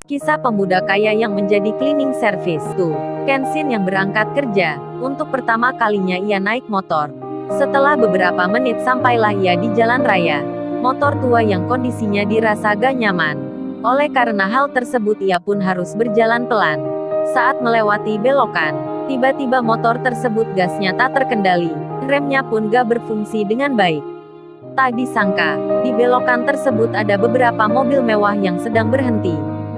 Kisah pemuda kaya yang menjadi cleaning service. Tuh, Kenshin yang berangkat kerja. Untuk pertama kalinya ia naik motor. Setelah beberapa menit sampailah ia di jalan raya. Motor tua yang kondisinya dirasa gak nyaman. Oleh karena hal tersebut ia pun harus berjalan pelan. Saat melewati belokan, tiba-tiba motor tersebut gasnya tak terkendali. Remnya pun gak berfungsi dengan baik. Tak disangka, di belokan tersebut ada beberapa mobil mewah yang sedang berhenti.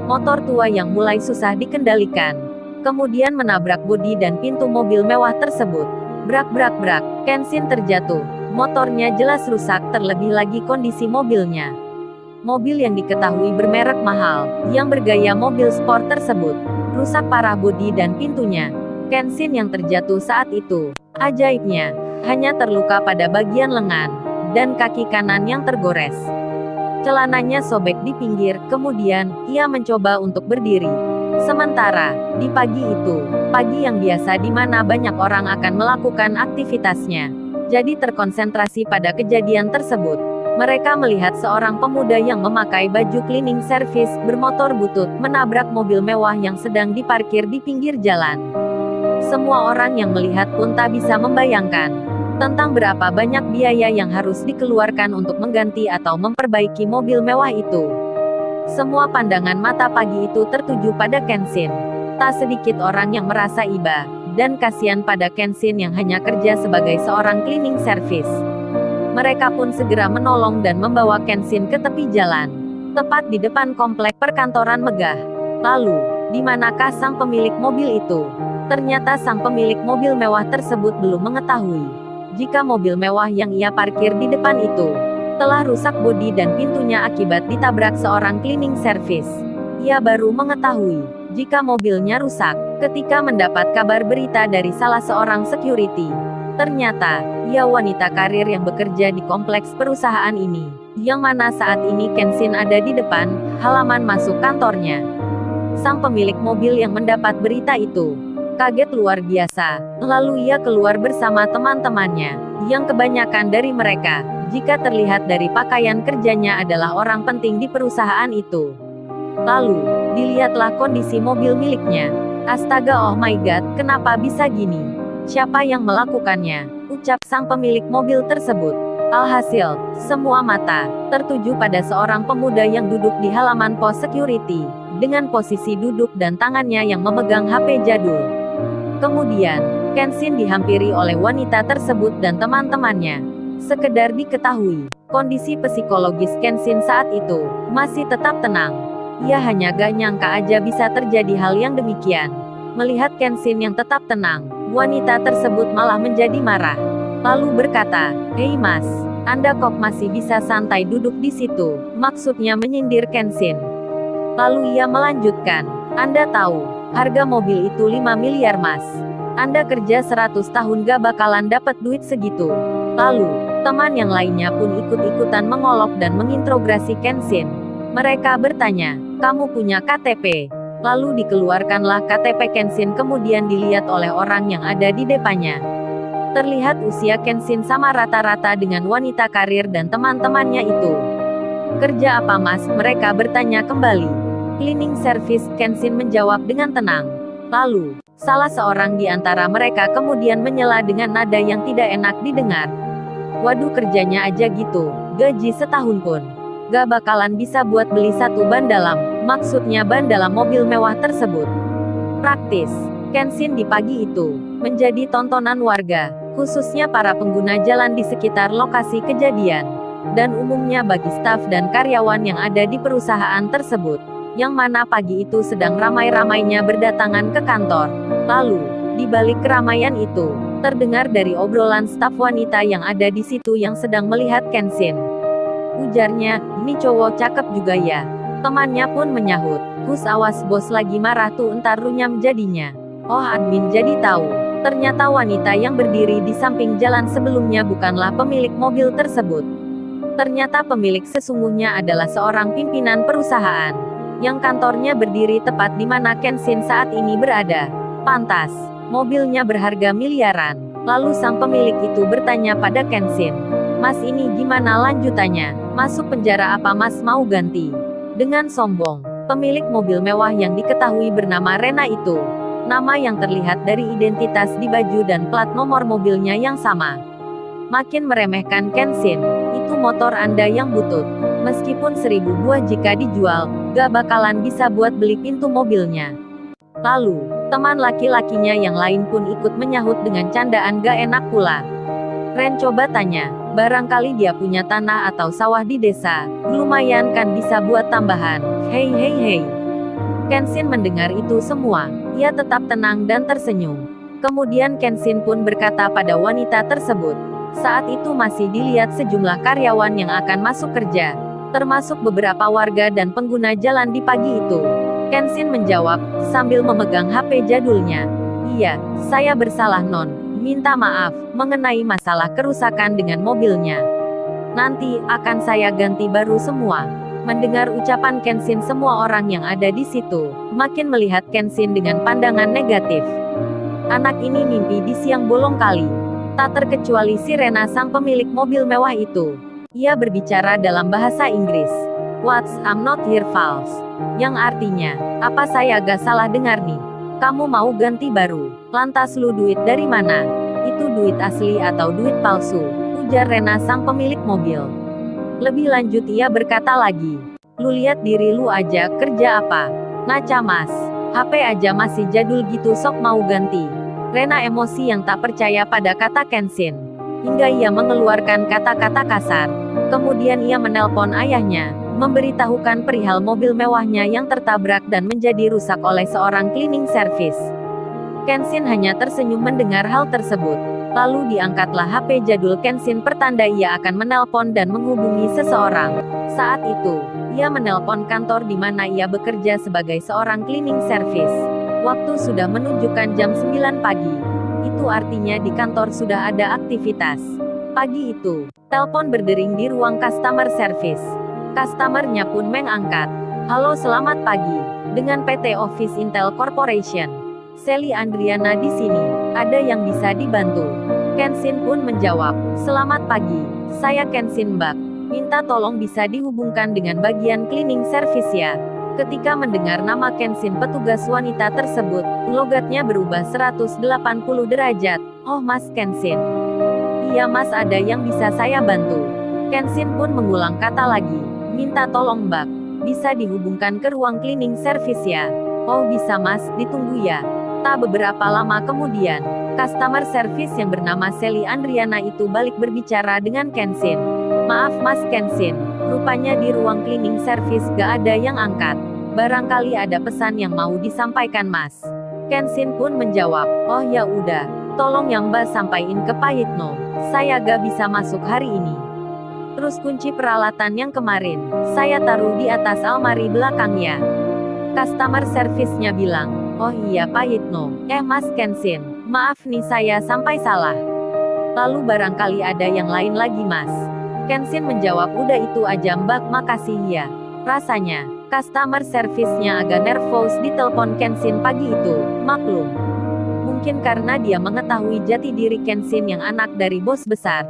Motor tua yang mulai susah dikendalikan. Kemudian menabrak bodi dan pintu mobil mewah tersebut. Brak brak brak, Kenshin terjatuh. Motornya jelas rusak, terlebih lagi kondisi mobilnya. Mobil yang diketahui bermerek mahal, yang bergaya mobil sport tersebut. Rusak parah bodi dan pintunya. Kenshin yang terjatuh saat itu, ajaibnya, hanya terluka pada bagian lengan dan kaki kanan yang tergores. Celananya sobek di pinggir, kemudian, ia mencoba untuk berdiri. Sementara, di pagi itu, pagi yang biasa di mana banyak orang akan melakukan aktivitasnya, jadi terkonsentrasi pada kejadian tersebut. Mereka melihat seorang pemuda yang memakai baju cleaning service, bermotor butut, menabrak mobil mewah yang sedang diparkir di pinggir jalan. Semua orang yang melihat pun tak bisa membayangkan tentang berapa banyak biaya yang harus dikeluarkan untuk mengganti atau memperbaiki mobil mewah itu. Semua pandangan mata pagi itu tertuju pada Kenshin. Tak sedikit orang yang merasa iba dan kasihan pada Kenshin yang hanya kerja sebagai seorang cleaning service. Mereka pun segera menolong dan membawa Kenshin ke tepi jalan, tepat di depan komplek perkantoran megah. Lalu, di manakah sang pemilik mobil itu? Ternyata sang pemilik mobil mewah tersebut belum mengetahui jika mobil mewah yang ia parkir di depan itu telah rusak bodi dan pintunya akibat ditabrak seorang cleaning service. Ia baru mengetahui jika mobilnya rusak ketika mendapat kabar berita dari salah seorang security. Ternyata, ia wanita karir yang bekerja di kompleks perusahaan ini, yang mana saat ini Kenshin ada di depan halaman masuk kantornya. Sang pemilik mobil yang mendapat berita itu kaget luar biasa, lalu ia keluar bersama teman-temannya, yang kebanyakan dari mereka, jika terlihat dari pakaian kerjanya adalah orang penting di perusahaan itu. Lalu, dilihatlah kondisi mobil miliknya. Astaga, oh my god, kenapa bisa gini? Siapa yang melakukannya? Ucap sang pemilik mobil tersebut. Alhasil, semua mata tertuju pada seorang pemuda yang duduk di halaman pos security, dengan posisi duduk dan tangannya yang memegang HP jadul. Kemudian, Kenshin dihampiri oleh wanita tersebut dan teman-temannya. Sekedar diketahui, kondisi psikologis Kenshin saat itu masih tetap tenang. Ia hanya gak nyangka aja bisa terjadi hal yang demikian. Melihat Kenshin yang tetap tenang, wanita tersebut malah menjadi marah. Lalu berkata, "Hei mas, Anda kok masih bisa santai duduk di situ?" Maksudnya menyindir Kenshin. Lalu ia melanjutkan, "Anda tahu harga mobil itu 5 miliar mas. Anda kerja 100 tahun gak bakalan dapat duit segitu." Lalu, teman yang lainnya pun ikut-ikutan mengolok dan menginterogasi Kenshin. Mereka bertanya, "Kamu punya KTP?" Lalu dikeluarkanlah KTP Kenshin kemudian dilihat oleh orang yang ada di depannya. Terlihat usia Kenshin sama rata-rata dengan wanita karir dan teman-temannya itu. "Kerja apa mas?" mereka bertanya kembali. "Cleaning service," Kenshin menjawab dengan tenang. Lalu, salah seorang di antara mereka kemudian menyela dengan nada yang tidak enak didengar. "Waduh, kerjanya aja gitu, gaji setahun pun gak bakalan bisa buat beli satu ban dalam," maksudnya ban dalam mobil mewah tersebut. Praktis, Kenshin di pagi itu menjadi tontonan warga, khususnya para pengguna jalan di sekitar lokasi kejadian, dan umumnya bagi staf dan karyawan yang ada di perusahaan tersebut, yang mana pagi itu sedang ramai-ramainya berdatangan ke kantor. Lalu, di balik keramaian itu, terdengar dari obrolan staf wanita yang ada di situ yang sedang melihat Kenshin. Ujarnya, "Ini cowok cakep juga ya." Temannya pun menyahut, "Hus, awas bos lagi marah tuh entar runyam jadinya." Oh, admin jadi tahu. Ternyata wanita yang berdiri di samping jalan sebelumnya bukanlah pemilik mobil tersebut. Ternyata pemilik sesungguhnya adalah seorang pimpinan perusahaan, yang kantornya berdiri tepat di mana Kenshin saat ini berada. Pantas, mobilnya berharga miliaran. Lalu sang pemilik itu bertanya pada Kenshin, "Mas, ini gimana lanjutannya? Masuk penjara apa mas mau ganti?" Dengan sombong, Pemilik mobil mewah yang diketahui bernama Rena itu. Nama yang terlihat dari identitas di baju dan plat nomor mobilnya yang sama. Makin meremehkan Kenshin. Itu motor Anda yang butut. Meskipun 1000 buah jika dijual, gak bakalan bisa buat beli pintu mobilnya. Lalu, teman laki-lakinya yang lain pun ikut menyahut dengan candaan gak enak pula. Ren coba tanya, barangkali dia punya tanah atau sawah di desa, lumayan kan bisa buat tambahan. Hei hei hei. Kenshin mendengar itu semua, ia tetap tenang dan tersenyum. Kemudian Kenshin pun berkata pada wanita tersebut. Saat itu masih dilihat sejumlah karyawan yang akan masuk kerja, termasuk beberapa warga dan pengguna jalan di pagi itu. Kenshin menjawab, sambil memegang HP jadulnya. Iya, saya bersalah non. Minta maaf, mengenai masalah kerusakan dengan mobilnya. Nanti, akan saya ganti baru semua. Mendengar ucapan Kenshin, semua orang yang ada di situ, makin melihat Kenshin dengan pandangan negatif. Anak ini mimpi di siang bolong kali. Tak terkecuali si Rena sang pemilik mobil mewah itu. Ia berbicara dalam bahasa Inggris. What's I'm not here false. Yang artinya, apa saya agak salah dengar nih? Kamu mau ganti baru? Lantas lu duit dari mana? Itu duit asli atau duit palsu? Ujar Rena sang pemilik mobil. Lebih lanjut ia berkata lagi. Lu lihat diri lu aja, kerja apa? Ngaca mas. HP aja masih jadul gitu sok mau ganti. Rena emosi yang tak percaya pada kata Kenshin. Hingga ia mengeluarkan kata-kata kasar. Kemudian ia menelpon ayahnya, memberitahukan perihal mobil mewahnya yang tertabrak dan menjadi rusak oleh seorang cleaning service. Kenshin hanya tersenyum mendengar hal tersebut. Lalu diangkatlah HP jadul Kenshin pertanda ia akan menelpon dan menghubungi seseorang. Saat itu, ia menelpon kantor di mana ia bekerja sebagai seorang cleaning service. Waktu sudah menunjukkan jam 9 pagi. Itu artinya di kantor sudah ada aktivitas. Pagi itu, telepon berdering di ruang customer service. Customernya pun mengangkat. Halo selamat pagi, dengan PT Office Intel Corporation. Sally Andriana di sini, ada yang bisa dibantu? Kenshin pun menjawab, selamat pagi, saya Kenshin Mbak. Minta tolong bisa dihubungkan dengan bagian cleaning service ya. Ketika mendengar nama Kenshin, petugas wanita tersebut, logatnya berubah 180 derajat. Oh Mas Kenshin. Iya Mas, ada yang bisa saya bantu. Kenshin pun mengulang kata lagi, minta tolong Mbak, bisa dihubungkan ke ruang cleaning service ya. Oh bisa Mas, ditunggu ya. Tak beberapa lama kemudian, customer service yang bernama Sally Andriana itu balik berbicara dengan Kenshin. Maaf Mas Kenshin, rupanya di ruang cleaning service gak ada yang angkat. Barangkali ada pesan yang mau disampaikan Mas. Kenshin pun menjawab, oh ya udah, tolong yang Mbak sampaikan ke Pak Hitno. Saya gak bisa masuk hari ini. Terus kunci peralatan yang kemarin, saya taruh di atas almari belakangnya. Customer service-nya bilang, oh iya Pak Hitno, Mas Kenshin, maaf nih saya sampai salah. Lalu barangkali ada yang lain lagi Mas. Kenshin menjawab udah itu aja Mbak, makasih ya. Rasanya, customer service-nya agak nervous di telepon Kenshin pagi itu, maklum. Mungkin karena dia mengetahui jati diri Kenshin yang anak dari bos besar.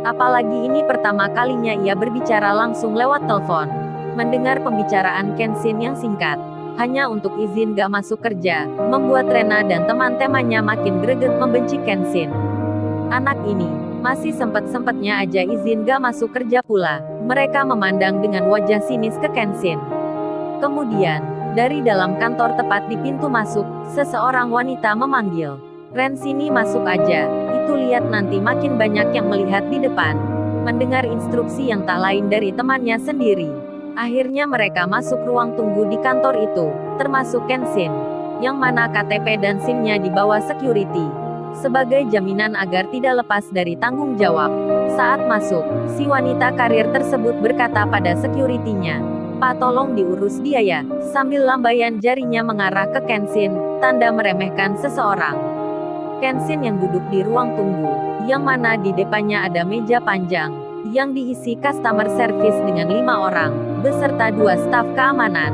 Apalagi ini pertama kalinya ia berbicara langsung lewat telepon. Mendengar pembicaraan Kenshin yang singkat, hanya untuk izin gak masuk kerja, membuat Rena dan teman-temannya makin greget membenci Kenshin. Anak ini, masih sempet-sempetnya aja izin gak masuk kerja pula. Mereka memandang dengan wajah sinis ke Kenshin. Kemudian, dari dalam kantor tepat di pintu masuk, seseorang wanita memanggil, Ren sini masuk aja, itu lihat nanti makin banyak yang melihat di depan. Mendengar instruksi yang tak lain dari temannya sendiri. Akhirnya mereka masuk ruang tunggu di kantor itu, termasuk Kenshin, yang mana KTP dan SIM-nya dibawa security, sebagai jaminan agar tidak lepas dari tanggung jawab. Saat masuk, si wanita karir tersebut berkata pada security-nya, Pak tolong diurus dia ya, sambil lambaian jarinya mengarah ke Kenshin, tanda meremehkan seseorang. Kenshin yang duduk di ruang tunggu, yang mana di depannya ada meja panjang, yang diisi customer service dengan 5 orang, beserta 2 staf keamanan.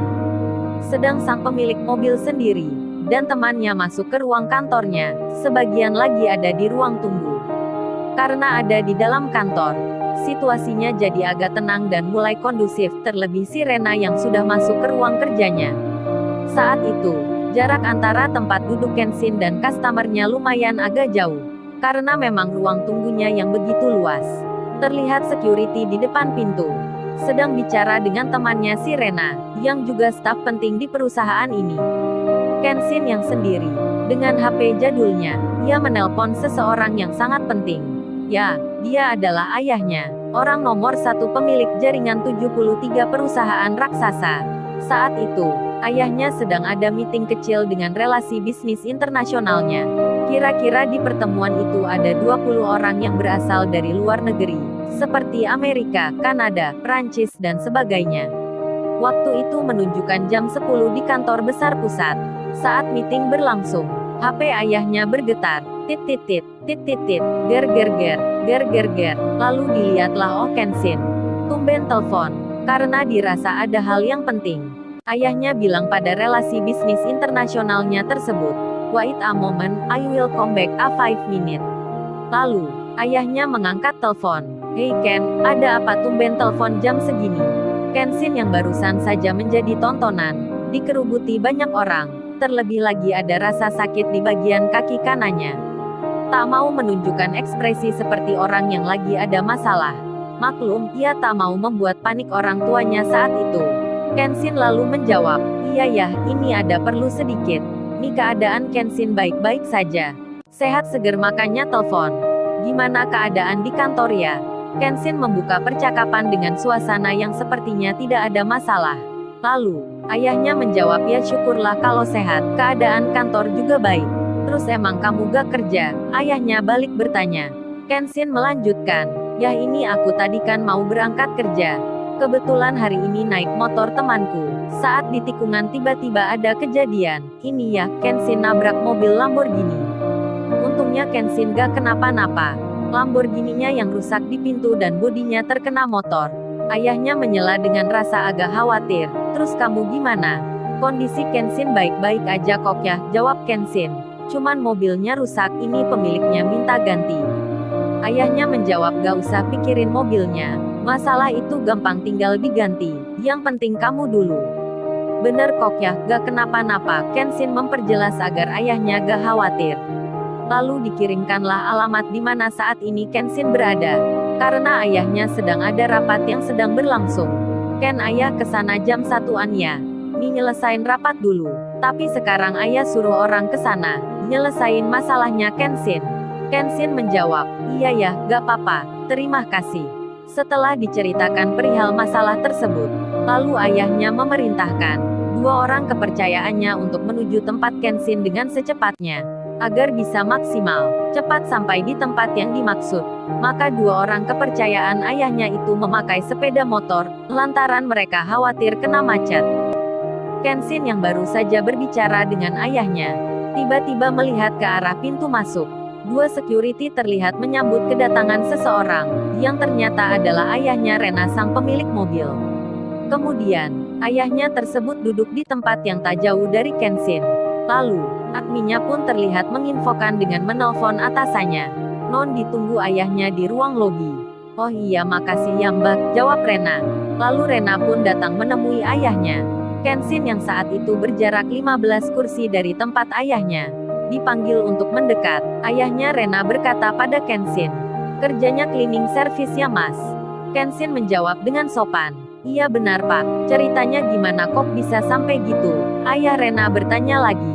Sedang sang pemilik mobil sendiri, dan temannya masuk ke ruang kantornya, sebagian lagi ada di ruang tunggu. Karena ada di dalam kantor, Situasinya jadi agak tenang dan mulai kondusif, terlebih si Rena yang sudah masuk ke ruang kerjanya. Saat itu, jarak antara tempat duduk Kenshin dan customer-nya lumayan agak jauh. Karena memang ruang tunggunya yang begitu luas. Terlihat security di depan pintu. Sedang bicara dengan temannya si Rena, yang juga staf penting di perusahaan ini. Kenshin yang sendiri, dengan HP jadulnya, ia menelpon seseorang yang sangat penting. Ya, dia adalah ayahnya, orang nomor satu pemilik jaringan 73 perusahaan raksasa. Saat itu, ayahnya sedang ada meeting kecil dengan relasi bisnis internasionalnya. Kira-kira di pertemuan itu ada 20 orang yang berasal dari luar negeri, seperti Amerika, Kanada, Prancis, dan sebagainya. Waktu itu menunjukkan jam 10 di kantor besar pusat. Saat meeting berlangsung, HP ayahnya bergetar, tit-tit-tit, tit-tit-tit, ger-ger-ger, ger-ger-ger, lalu dilihatlah Kenshin. Tumben telepon, karena dirasa ada hal yang penting. Ayahnya bilang pada relasi bisnis internasionalnya tersebut, "Wait a moment, I will come back a 5 minute." Lalu, ayahnya mengangkat telepon. "Hey Ken, ada apa tumben telepon jam segini?" Kenshin yang barusan saja menjadi tontonan, dikerubuti banyak orang. Terlebih lagi ada rasa sakit di bagian kaki kanannya. Tak mau menunjukkan ekspresi seperti orang yang lagi ada masalah. Maklum, ia tak mau membuat panik orang tuanya saat itu. Kenshin lalu menjawab, "Iya ya, ini ada perlu sedikit." "Nih keadaan Kenshin baik-baik saja. Sehat seger makanya telepon." "Gimana keadaan di kantor ya?" Kenshin membuka percakapan dengan suasana yang sepertinya tidak ada masalah. Lalu, ayahnya menjawab, "Ya syukurlah kalau sehat, keadaan kantor juga baik." "Terus emang kamu gak kerja?" ayahnya balik bertanya. Kenshin melanjutkan, "Ya ini aku tadi kan mau berangkat kerja. Kebetulan hari ini naik motor temanku. Saat di tikungan tiba-tiba ada kejadian. Ini ya, Kenshin nabrak mobil Lamborghini. Untungnya Kenshin gak kenapa-napa. Lamborghini-nya yang rusak di pintu dan bodinya terkena motor." Ayahnya menyela dengan rasa agak khawatir. "Terus kamu gimana?" "Kondisi Kenshin baik-baik aja kok ya," jawab Kenshin. "Cuman mobilnya rusak, ini pemiliknya minta ganti." Ayahnya menjawab, "Gak usah pikirin mobilnya. Masalah itu gampang tinggal diganti. Yang penting kamu dulu." "Bener kok ya, gak kenapa-napa," Kenshin memperjelas agar ayahnya gak khawatir. Lalu dikirimkanlah alamat di mana saat ini Kenshin berada. Karena ayahnya sedang ada rapat yang sedang berlangsung. "Ken, ayah kesana jam 1-an ya. Nih nyelesain rapat dulu." Tapi sekarang ayah suruh orang kesana, nyelesain masalahnya Kenshin. Kenshin menjawab, "Iya ya, gak apa-apa, terima kasih." Setelah diceritakan perihal masalah tersebut, lalu ayahnya memerintahkan 2 orang kepercayaannya untuk menuju tempat Kenshin dengan secepatnya, agar bisa maksimal cepat sampai di tempat yang dimaksud. Maka 2 orang kepercayaan ayahnya itu memakai sepeda motor, lantaran mereka khawatir kena macet. Kenshin yang baru saja berbicara dengan ayahnya, tiba-tiba melihat ke arah pintu masuk. 2 security terlihat menyambut kedatangan seseorang, yang ternyata adalah ayahnya Rena sang pemilik mobil. Kemudian, ayahnya tersebut duduk di tempat yang tak jauh dari Kenshin. Lalu, adminnya pun terlihat menginfokan dengan menelpon atasannya. "Non ditunggu ayahnya di ruang lobi." "Oh iya makasih ya Mbak," jawab Rena. Lalu Rena pun datang menemui ayahnya. Kenshin yang saat itu berjarak 15 kursi dari tempat ayahnya, dipanggil untuk mendekat. Ayahnya Rena berkata pada Kenshin, "Kerjanya cleaning service ya mas?" Kenshin menjawab dengan sopan, "Iya benar pak, ceritanya gimana kok bisa sampai gitu?" Ayah Rena bertanya lagi.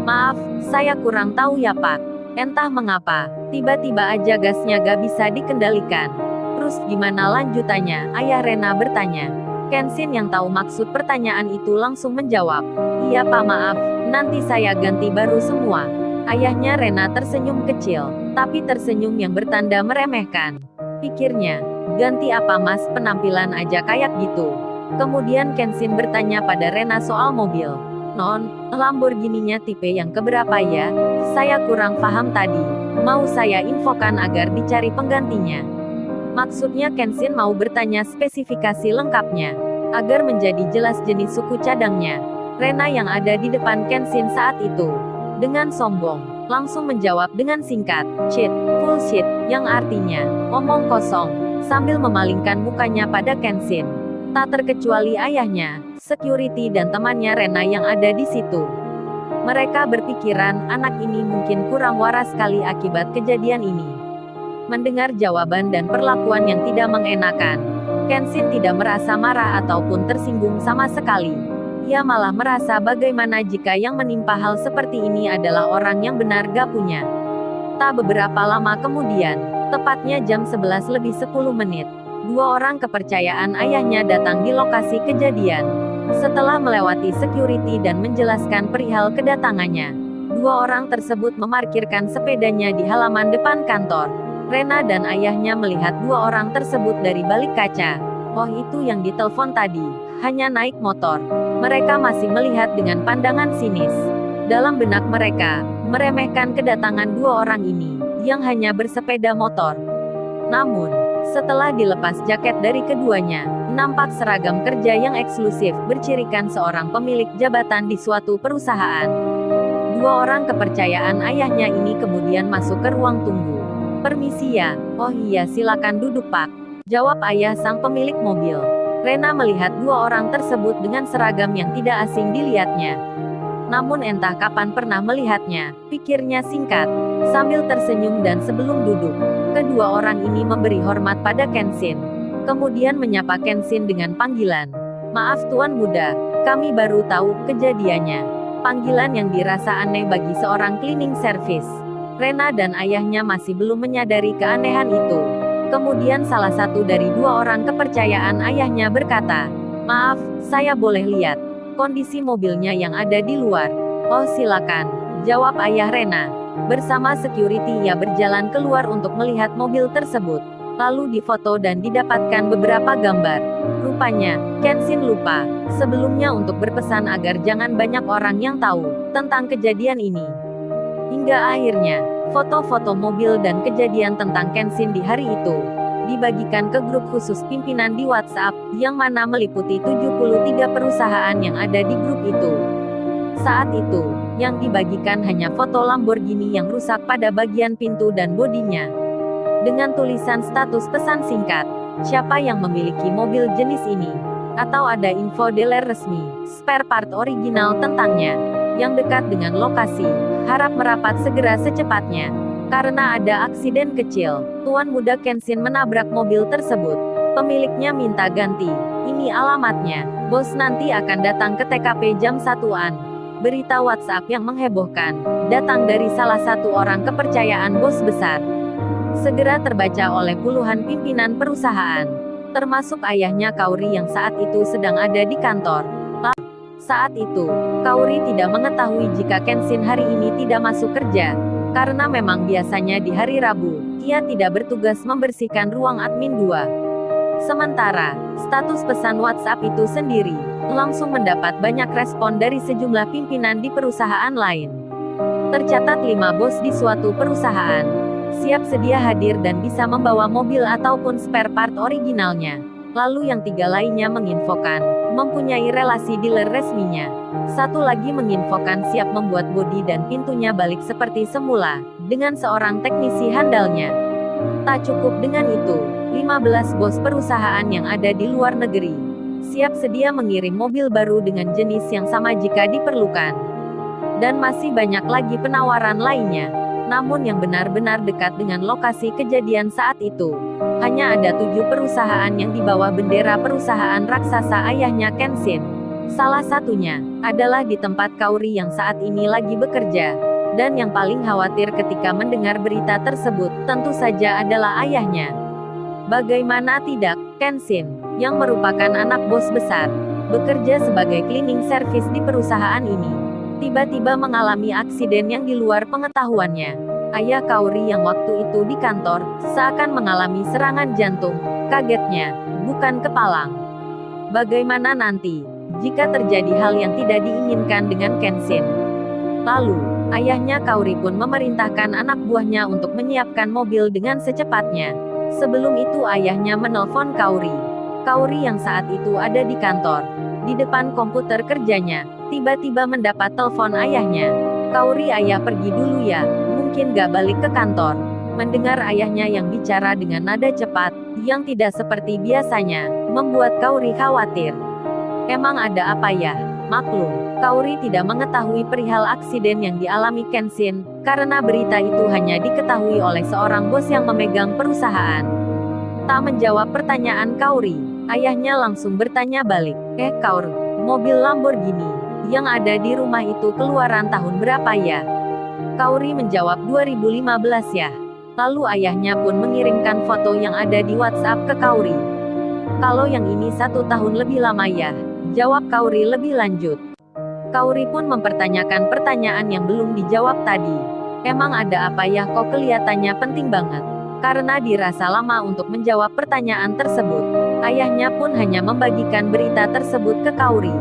"Maaf, saya kurang tahu ya pak. Entah mengapa, tiba-tiba aja gasnya gak bisa dikendalikan." "Terus gimana lanjutannya?" Ayah Rena bertanya. Kenshin yang tahu maksud pertanyaan itu langsung menjawab, "Iya pak maaf, nanti saya ganti baru semua." Ayahnya Rena tersenyum kecil, tapi tersenyum yang bertanda meremehkan. Pikirnya, ganti apa mas, penampilan aja kayak gitu. Kemudian Kenshin bertanya pada Rena soal mobil. "Non, Lamborghini-nya tipe yang keberapa ya? Saya kurang paham tadi. Mau saya infokan agar dicari penggantinya." Maksudnya Kenshin mau bertanya spesifikasi lengkapnya, agar menjadi jelas jenis suku cadangnya. Rena yang ada di depan Kenshin saat itu, dengan sombong, langsung menjawab dengan singkat, "Shit, full shit," yang artinya, omong kosong. sambil memalingkan mukanya pada Kenshin. Tak terkecuali ayahnya, security dan temannya Rena yang ada di situ. Mereka berpikiran anak ini mungkin kurang waras sekali akibat kejadian ini. Mendengar jawaban dan perlakuan yang tidak mengenakan, Kenshin tidak merasa marah ataupun tersinggung sama sekali. Ia malah merasa bagaimana jika yang menimpa hal seperti ini adalah orang yang benar gak punya. Tak beberapa lama kemudian, tepatnya jam 11 lebih 10 menit, dua orang kepercayaan ayahnya datang di lokasi kejadian. Setelah melewati security dan menjelaskan perihal kedatangannya, dua orang tersebut memarkirkan sepedanya di halaman depan kantor. Rena dan ayahnya melihat dua orang tersebut dari balik kaca. Oh, itu yang ditelepon tadi, hanya naik motor. Mereka masih melihat dengan pandangan sinis. Dalam benak mereka, meremehkan kedatangan dua orang ini, yang hanya bersepeda motor. Namun, setelah dilepas jaket dari keduanya, nampak seragam kerja yang eksklusif bercirikan seorang pemilik jabatan di suatu perusahaan. Dua orang kepercayaan ayahnya ini kemudian masuk ke ruang tunggu. "Permisi ya." "Oh iya, silakan duduk Pak," jawab ayah sang pemilik mobil. Rena melihat dua orang tersebut dengan seragam yang tidak asing dilihatnya. Namun entah kapan pernah melihatnya, pikirnya singkat, sambil tersenyum dan sebelum duduk, kedua orang ini memberi hormat pada Kenshin. Kemudian menyapa Kenshin dengan panggilan, "Maaf Tuan Muda, kami baru tahu kejadiannya." Panggilan yang dirasa aneh bagi seorang cleaning service. Rena dan ayahnya masih belum menyadari keanehan itu. Kemudian salah satu dari dua orang kepercayaan ayahnya berkata, "Maaf, saya boleh lihat kondisi mobilnya yang ada di luar?" "Oh silakan," jawab ayah Rena. Bersama security ia berjalan keluar untuk melihat mobil tersebut. Lalu difoto dan didapatkan beberapa gambar. Rupanya, Kenshin lupa sebelumnya untuk berpesan agar jangan banyak orang yang tahu tentang kejadian ini. Hingga akhirnya, foto-foto mobil dan kejadian tentang Kenshin di hari itu dibagikan ke grup khusus pimpinan di WhatsApp, yang mana meliputi 73 perusahaan yang ada di grup itu. Saat itu, yang dibagikan hanya foto Lamborghini yang rusak pada bagian pintu dan bodinya. Dengan tulisan status pesan singkat, siapa yang memiliki mobil jenis ini? Atau ada info dealer resmi, spare part original tentangnya, yang dekat dengan lokasi, harap merapat segera secepatnya. Karena ada aksiden kecil, Tuan Muda Kenshin menabrak mobil tersebut. Pemiliknya minta ganti. Ini alamatnya. Bos nanti akan datang ke TKP jam 1-an. Berita WhatsApp yang menghebohkan, datang dari salah satu orang kepercayaan bos besar. Segera terbaca oleh puluhan pimpinan perusahaan, termasuk ayahnya Kaori yang saat itu sedang ada di kantor. Saat itu, Kaori tidak mengetahui jika Kenshin hari ini tidak masuk kerja, karena memang biasanya di hari Rabu, ia tidak bertugas membersihkan ruang admin 2. Sementara, status pesan WhatsApp itu sendiri, langsung mendapat banyak respon dari sejumlah pimpinan di perusahaan lain. Tercatat 5 bos di suatu perusahaan siap sedia hadir dan bisa membawa mobil ataupun spare part originalnya. Lalu yang 3 lainnya menginfokan mempunyai relasi dealer resminya. Satu lagi menginfokan siap membuat bodi dan pintunya balik seperti semula, dengan seorang teknisi handalnya. Tak cukup dengan itu, 15 bos perusahaan yang ada di luar negeri siap sedia mengirim mobil baru dengan jenis yang sama jika diperlukan. Dan masih banyak lagi penawaran lainnya. Namun yang benar-benar dekat dengan lokasi kejadian saat itu, hanya ada 7 perusahaan yang di bawah bendera perusahaan raksasa ayahnya Kenshin. Salah satunya adalah di tempat Kaori yang saat ini lagi bekerja. Dan yang paling khawatir ketika mendengar berita tersebut, tentu saja adalah ayahnya. Bagaimana tidak, Kenshin, yang merupakan anak bos besar, bekerja sebagai cleaning service di perusahaan ini, tiba-tiba mengalami aksiden yang di luar pengetahuannya. Ayah Kaori yang waktu itu di kantor, seakan mengalami serangan jantung. Kagetnya, bukan kepalang. Bagaimana nanti, jika terjadi hal yang tidak diinginkan dengan Kenshin? Lalu, ayahnya Kaori pun memerintahkan anak buahnya untuk menyiapkan mobil dengan secepatnya. Sebelum itu ayahnya menelpon Kaori. Kaori yang saat itu ada di kantor, di depan komputer kerjanya, tiba-tiba mendapat telepon ayahnya. "Kaori, ayah pergi dulu ya, mungkin gak balik ke kantor." Mendengar ayahnya yang bicara dengan nada cepat, yang tidak seperti biasanya, membuat Kaori khawatir. Emang ada apa ya? Maklum, Kaori tidak mengetahui perihal aksiden yang dialami Kenshin, karena berita itu hanya diketahui oleh seorang bos yang memegang perusahaan. Tak menjawab pertanyaan Kaori, ayahnya langsung bertanya balik, Kaori, mobil Lamborghini yang ada di rumah itu keluaran tahun berapa ya? Kaori menjawab 2015 ya. Lalu ayahnya pun mengirimkan foto yang ada di WhatsApp ke Kaori. Kalau yang ini 1 tahun lebih lama ya, jawab Kaori lebih lanjut. Kaori pun mempertanyakan pertanyaan yang belum dijawab tadi. Emang ada apa ya kok kelihatannya penting banget? Karena dirasa lama untuk menjawab pertanyaan tersebut, ayahnya pun hanya membagikan berita tersebut ke Kaori.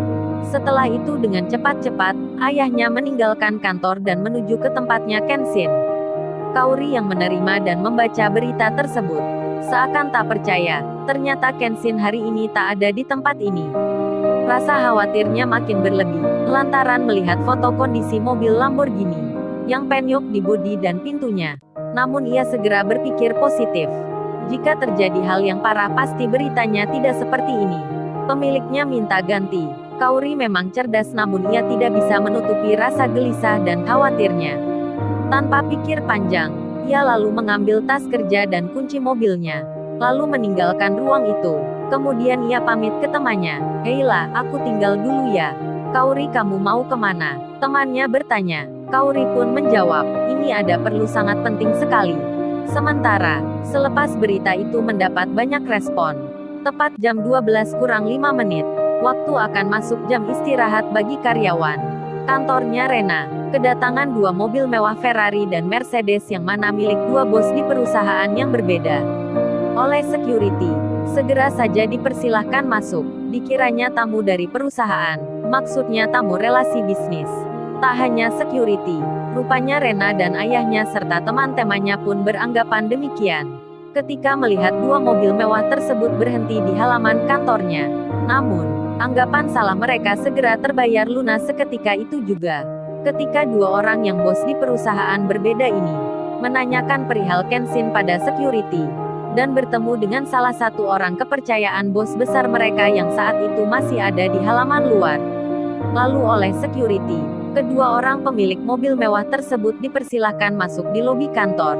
Setelah itu dengan cepat-cepat, ayahnya meninggalkan kantor dan menuju ke tempatnya Kenshin. Kaori yang menerima dan membaca berita tersebut, seakan tak percaya, ternyata Kenshin hari ini tak ada di tempat ini. Rasa khawatirnya makin berlebih, lantaran melihat foto kondisi mobil Lamborghini, yang penyok di bodi dan pintunya. Namun ia segera berpikir positif. Jika terjadi hal yang parah pasti beritanya tidak seperti ini. Pemiliknya minta ganti. Kaori memang cerdas namun ia tidak bisa menutupi rasa gelisah dan khawatirnya. Tanpa pikir panjang, ia lalu mengambil tas kerja dan kunci mobilnya, lalu meninggalkan ruang itu. Kemudian ia pamit ke temannya, Heila, aku tinggal dulu ya. Kaori, kamu mau kemana? Temannya bertanya. Kaori pun menjawab, ini ada perlu sangat penting sekali. Sementara, selepas berita itu mendapat banyak respon. Tepat jam 12 kurang 5 menit, waktu akan masuk jam istirahat bagi karyawan. Kantornya Rena, kedatangan 2 mobil mewah Ferrari dan Mercedes yang mana milik 2 bos di perusahaan yang berbeda. Oleh security, segera saja dipersilahkan masuk. Dikiranya tamu dari perusahaan, maksudnya tamu relasi bisnis. Tak hanya security, rupanya Rena dan ayahnya serta teman-temannya pun beranggapan demikian. Ketika melihat 2 mobil mewah tersebut berhenti di halaman kantornya. Namun, anggapan salah mereka segera terbayar lunas seketika itu juga. Ketika 2 orang yang bos di perusahaan berbeda ini menanyakan perihal Kenshin pada security, dan bertemu dengan salah satu orang kepercayaan bos besar mereka yang saat itu masih ada di halaman luar. Lalu oleh security, kedua orang pemilik mobil mewah tersebut dipersilahkan masuk di lobi kantor.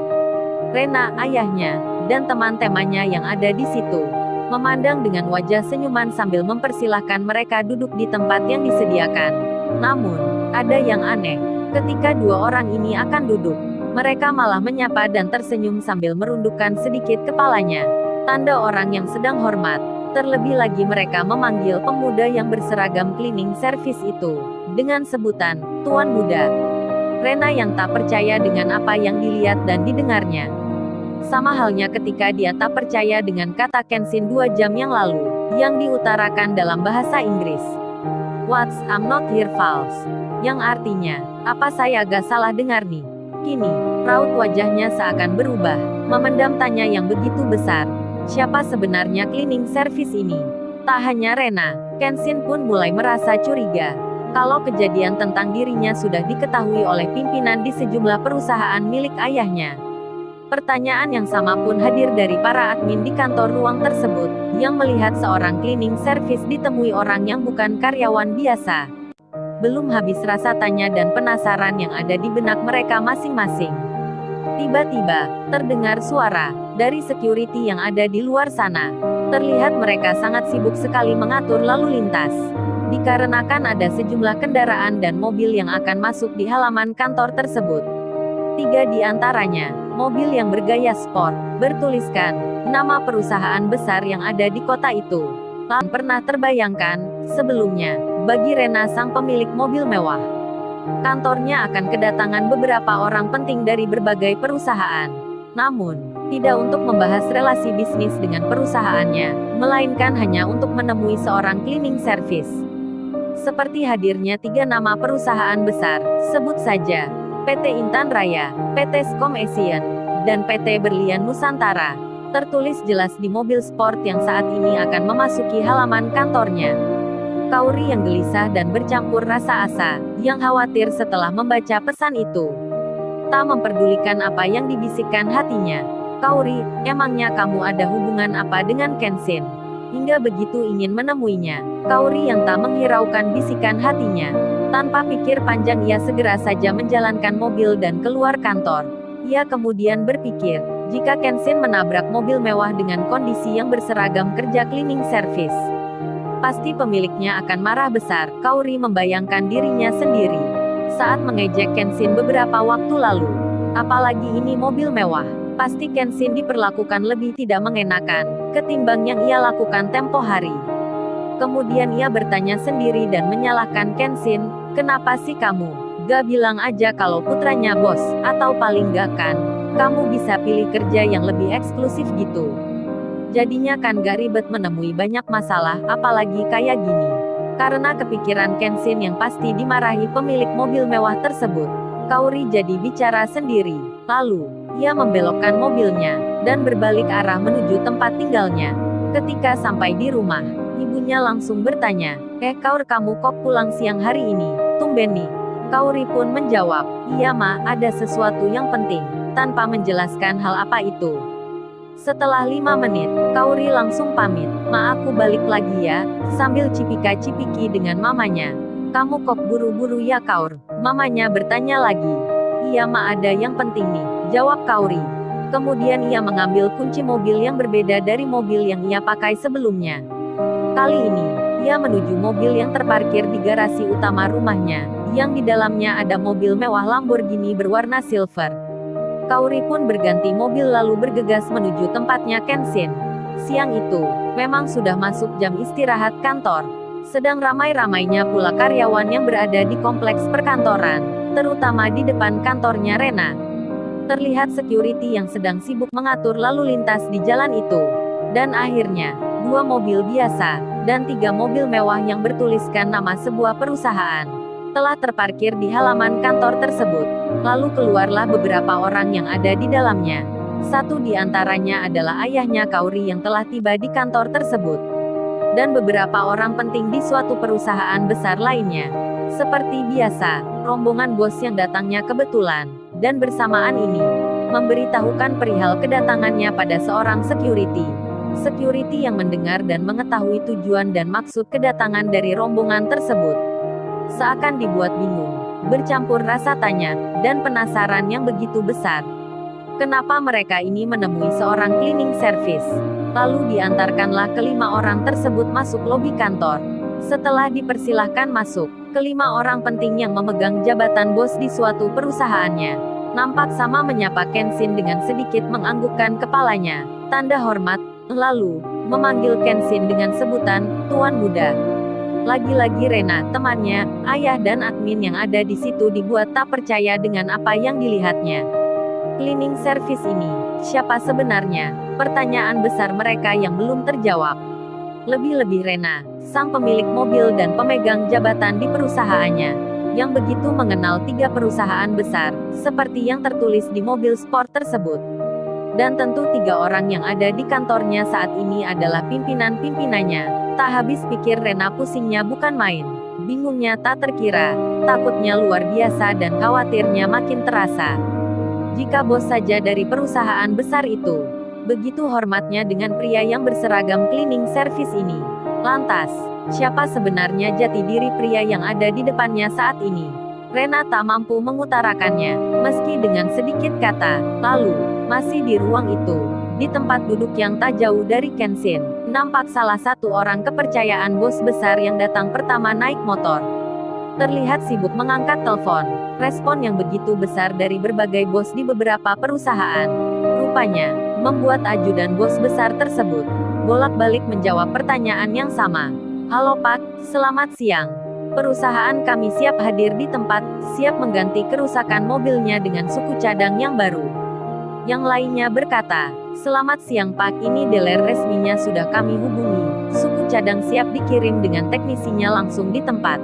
Rena, ayahnya, dan teman-temannya yang ada di situ memandang dengan wajah senyuman sambil mempersilahkan mereka duduk di tempat yang disediakan. Namun, ada yang aneh. Ketika 2 orang ini akan duduk, mereka malah menyapa dan tersenyum sambil merundukkan sedikit kepalanya. Tanda orang yang sedang hormat. Terlebih lagi mereka memanggil pemuda yang berseragam cleaning service itu dengan sebutan, Tuan Muda. Rena yang tak percaya dengan apa yang dilihat dan didengarnya. Sama halnya ketika dia tak percaya dengan kata Kenshin 2 jam yang lalu, yang diutarakan dalam bahasa Inggris. What's I'm not here false. Yang artinya, apa saya agak salah dengar nih? Kini, raut wajahnya seakan berubah, memendam tanya yang begitu besar. Siapa sebenarnya cleaning service ini? Tak hanya Rena, Kenshin pun mulai merasa curiga. Kalau kejadian tentang dirinya sudah diketahui oleh pimpinan di sejumlah perusahaan milik ayahnya. Pertanyaan yang sama pun hadir dari para admin di kantor ruang tersebut, yang melihat seorang cleaning service ditemui orang yang bukan karyawan biasa. Belum habis rasa tanya dan penasaran yang ada di benak mereka masing-masing. Tiba-tiba, terdengar suara dari security yang ada di luar sana. Terlihat mereka sangat sibuk sekali mengatur lalu lintas. Dikarenakan ada sejumlah kendaraan dan mobil yang akan masuk di halaman kantor tersebut. 3 di antaranya, mobil yang bergaya sport, bertuliskan nama perusahaan besar yang ada di kota itu. Tak pernah terbayangkan sebelumnya, bagi Rena sang pemilik mobil mewah. Kantornya akan kedatangan beberapa orang penting dari berbagai perusahaan. Namun, tidak untuk membahas relasi bisnis dengan perusahaannya, melainkan hanya untuk menemui seorang cleaning service. Seperti hadirnya 3 nama perusahaan besar, sebut saja PT Intan Raya, PT Skom Asian, dan PT Berlian Nusantara. Tertulis jelas di mobil sport yang saat ini akan memasuki halaman kantornya. Kaori yang gelisah dan bercampur rasa asa, yang khawatir setelah membaca pesan itu. tak memperdulikan apa yang dibisikkan hatinya. Kaori, emangnya kamu ada hubungan apa dengan Kenshin? Hingga begitu ingin menemuinya. Kaori yang tak menghiraukan bisikan hatinya. Tanpa pikir panjang ia segera saja menjalankan mobil dan keluar kantor. Ia kemudian berpikir, jika Kenshin menabrak mobil mewah dengan kondisi yang berseragam kerja cleaning service, pasti pemiliknya akan marah besar. Kaori membayangkan dirinya sendiri saat mengejek Kenshin beberapa waktu lalu. Apalagi ini mobil mewah. Pasti Kenshin diperlakukan lebih tidak mengenakan ketimbang yang ia lakukan tempo hari. Kemudian ia bertanya sendiri dan menyalahkan Kenshin, kenapa sih kamu gak bilang aja kalau putranya bos, atau paling gak kan, kamu bisa pilih kerja yang lebih eksklusif gitu. Jadinya kan gak ribet menemui banyak masalah, apalagi kayak gini. Karena kepikiran Kenshin yang pasti dimarahi pemilik mobil mewah tersebut, Kaori jadi bicara sendiri. Lalu, ia membelokkan mobilnya, dan berbalik arah menuju tempat tinggalnya. Ketika sampai di rumah, ibunya langsung bertanya, Kaur kamu kok pulang siang hari ini, tumben nih. Kaori pun menjawab, iya ma, ada sesuatu yang penting, tanpa menjelaskan hal apa itu. Setelah 5 menit, Kaori langsung pamit, ma aku balik lagi ya, sambil cipika-cipiki dengan mamanya. Kamu kok buru-buru ya Kaur? Mamanya bertanya lagi. Iya ma ada yang penting nih, jawab Kaori. Kemudian ia mengambil kunci mobil yang berbeda dari mobil yang ia pakai sebelumnya. Kali ini, ia menuju mobil yang terparkir di garasi utama rumahnya, yang di dalamnya ada mobil mewah Lamborghini berwarna silver. Kaori pun berganti mobil lalu bergegas menuju tempatnya Kenshin. Siang itu, memang sudah masuk jam istirahat kantor. Sedang ramai-ramainya pula karyawan yang berada di kompleks perkantoran, terutama di depan kantornya Rena. Terlihat security yang sedang sibuk mengatur lalu lintas di jalan itu. Dan akhirnya, 2 mobil biasa, dan 3 mobil mewah yang bertuliskan nama sebuah perusahaan telah terparkir di halaman kantor tersebut. Lalu keluarlah beberapa orang yang ada di dalamnya. Satu di antaranya adalah ayahnya Kaori yang telah tiba di kantor tersebut. Dan beberapa orang penting di suatu perusahaan besar lainnya. Seperti biasa, rombongan bos yang datangnya kebetulan, dan bersamaan ini, memberitahukan perihal kedatangannya pada seorang security. Security yang mendengar dan mengetahui tujuan dan maksud kedatangan dari rombongan tersebut, seakan dibuat bingung, bercampur rasa tanya, dan penasaran yang begitu besar. Kenapa mereka ini menemui seorang cleaning service? Lalu diantarkanlah kelima orang tersebut masuk lobi kantor. Setelah dipersilahkan masuk, kelima orang penting yang memegang jabatan bos di suatu perusahaannya, nampak sama menyapa Kenshin dengan sedikit menganggukkan kepalanya, tanda hormat, lalu, memanggil Kenshin dengan sebutan, Tuan Muda. Lagi-lagi Rena, temannya, ayah dan admin yang ada di situ dibuat tak percaya dengan apa yang dilihatnya. Cleaning service ini, siapa sebenarnya? Pertanyaan besar mereka yang belum terjawab. Lebih-lebih Rena, sang pemilik mobil dan pemegang jabatan di perusahaannya, yang begitu mengenal 3 perusahaan besar, seperti yang tertulis di mobil sport tersebut. Dan tentu 3 orang yang ada di kantornya saat ini adalah pimpinan-pimpinannya. Tak habis pikir Rena pusingnya bukan main. Bingungnya tak terkira, takutnya luar biasa dan khawatirnya makin terasa. Jika bos saja dari perusahaan besar itu, begitu hormatnya dengan pria yang berseragam cleaning service ini. Lantas, siapa sebenarnya jati diri pria yang ada di depannya saat ini? Rena tak mampu mengutarakannya, meski dengan sedikit kata. Lalu, masih di ruang itu, di tempat duduk yang tak jauh dari Kenshin, nampak salah satu orang kepercayaan bos besar yang datang pertama naik motor. Terlihat sibuk mengangkat telepon. Respon yang begitu besar dari berbagai bos di beberapa perusahaan, rupanya, membuat ajudan bos besar tersebut bolak-balik menjawab pertanyaan yang sama. Halo Pak, selamat siang. Perusahaan kami siap hadir di tempat, siap mengganti kerusakan mobilnya dengan suku cadang yang baru. Yang lainnya berkata, selamat siang Pak, ini dealer resminya sudah kami hubungi. Suku cadang siap dikirim dengan teknisinya langsung di tempat.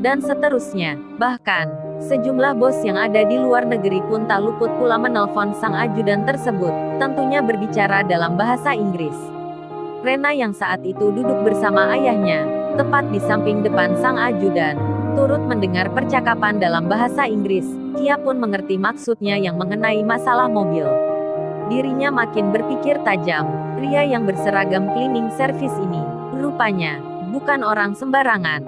Dan seterusnya. Bahkan, sejumlah bos yang ada di luar negeri pun tak luput pula menelpon sang ajudan tersebut, tentunya berbicara dalam bahasa Inggris. Rena yang saat itu duduk bersama ayahnya, tepat di samping depan sang ajudan, Turut mendengar percakapan dalam bahasa Inggris, ia pun mengerti maksudnya yang mengenai masalah mobil. Dirinya makin berpikir tajam. Pria yang berseragam cleaning service ini, rupanya, bukan orang sembarangan.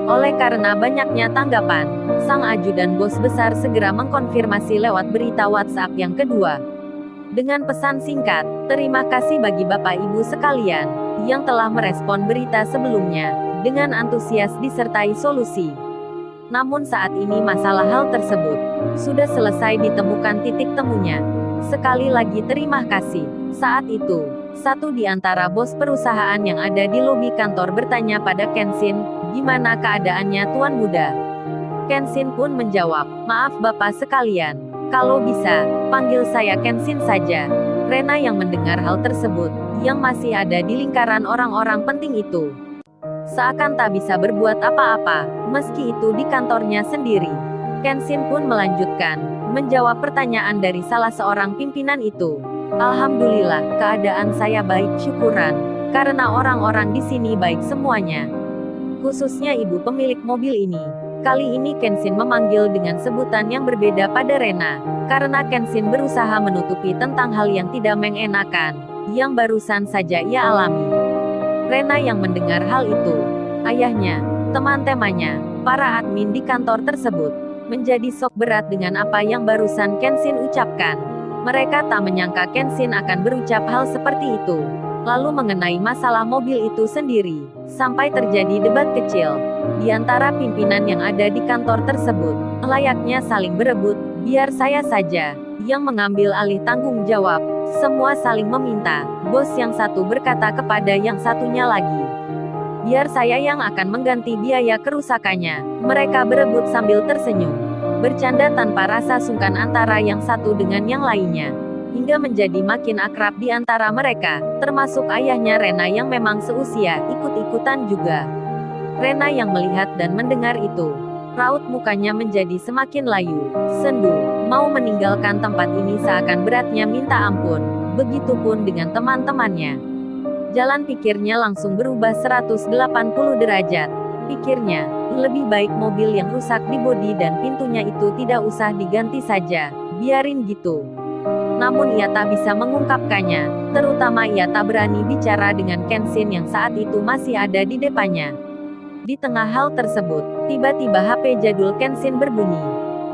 Oleh karena banyaknya tanggapan, sang ajudan bos besar segera mengkonfirmasi lewat berita WhatsApp yang kedua. Dengan pesan singkat, terima kasih bagi Bapak Ibu sekalian, yang telah merespon berita sebelumnya, dengan antusias disertai solusi. Namun saat ini masalah hal tersebut, sudah selesai ditemukan titik temunya. Sekali lagi terima kasih. Saat itu, satu di antara bos perusahaan yang ada di lobi kantor bertanya pada Kenshin, gimana keadaannya Tuan Muda? Kenshin pun menjawab, maaf Bapak sekalian, kalau bisa, panggil saya Kenshin saja. Rena yang mendengar hal tersebut, yang masih ada di lingkaran orang-orang penting itu, seakan tak bisa berbuat apa-apa, meski itu di kantornya sendiri. Kenshin pun melanjutkan, menjawab pertanyaan dari salah seorang pimpinan itu. Alhamdulillah, keadaan saya baik syukuran, karena orang-orang di sini baik semuanya. Khususnya ibu pemilik mobil ini. Kali ini Kenshin memanggil dengan sebutan yang berbeda pada Rena, karena Kenshin berusaha menutupi tentang hal yang tidak mengenakan, yang barusan saja ia alami. Rena yang mendengar hal itu, ayahnya, teman-temannya, para admin di kantor tersebut, menjadi shock berat dengan apa yang barusan Kenshin ucapkan. Mereka tak menyangka Kenshin akan berucap hal seperti itu. Lalu mengenai masalah mobil itu sendiri, sampai terjadi debat kecil di antara pimpinan yang ada di kantor tersebut, layaknya saling berebut, biar saya saja yang mengambil alih tanggung jawab. Semua saling meminta. Bos yang satu berkata kepada yang satunya lagi, biar saya yang akan mengganti biaya kerusakannya. Mereka berebut sambil tersenyum, bercanda tanpa rasa sungkan antara yang satu dengan yang lainnya, hingga menjadi makin akrab di antara mereka, termasuk ayahnya Rena yang memang seusia, ikut-ikutan juga. Rena yang melihat dan mendengar itu, raut mukanya menjadi semakin layu, sendu, mau meninggalkan tempat ini seakan beratnya minta ampun. Begitupun dengan teman-temannya. Jalan pikirnya langsung berubah 180 derajat. Pikirnya, lebih baik mobil yang rusak di bodi dan pintunya itu tidak usah diganti saja, biarin gitu. Namun ia tak bisa mengungkapkannya, terutama ia tak berani bicara dengan Kenshin yang saat itu masih ada di depannya. Di tengah hal tersebut, tiba-tiba HP jadul Kenshin berbunyi.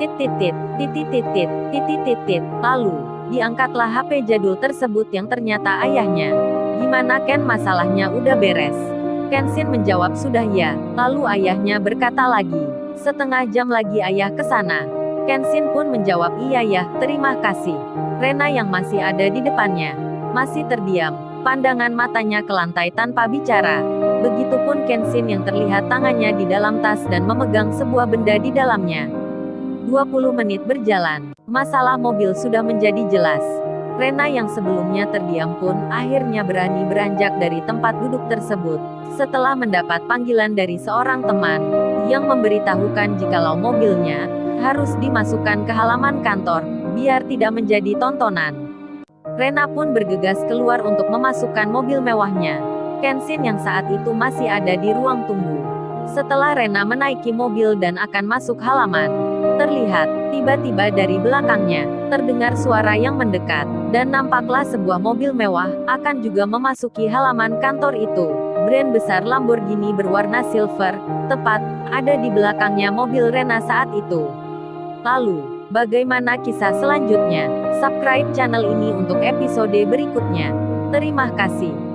Tit-tit-tit, tit-tit-tit, tit-tit-tit, lalu, diangkatlah HP jadul tersebut yang ternyata ayahnya. Gimana Ken, masalahnya udah beres? Kenshin menjawab sudah ya, lalu ayahnya berkata lagi, setengah jam lagi ayah ke sana. Kenshin pun menjawab iya ya, terima kasih. Rena yang masih ada di depannya, masih terdiam, pandangan matanya ke lantai tanpa bicara. Begitupun Kenshin yang terlihat tangannya di dalam tas dan memegang sebuah benda di dalamnya. 20 menit berjalan, masalah mobil sudah menjadi jelas. Rena yang sebelumnya terdiam pun akhirnya berani beranjak dari tempat duduk tersebut, setelah mendapat panggilan dari seorang teman, yang memberitahukan jikalau mobilnya harus dimasukkan ke halaman kantor, biar tidak menjadi tontonan. Rena pun bergegas keluar untuk memasukkan mobil mewahnya. Kenshin yang saat itu masih ada di ruang tunggu. Setelah Rena menaiki mobil dan akan masuk halaman, terlihat, tiba-tiba dari belakangnya, terdengar suara yang mendekat, dan nampaklah sebuah mobil mewah, akan juga memasuki halaman kantor itu. Brand besar Lamborghini berwarna silver, tepat, ada di belakangnya mobil Rena saat itu. Lalu, bagaimana kisah selanjutnya? Subscribe channel ini untuk episode berikutnya. Terima kasih.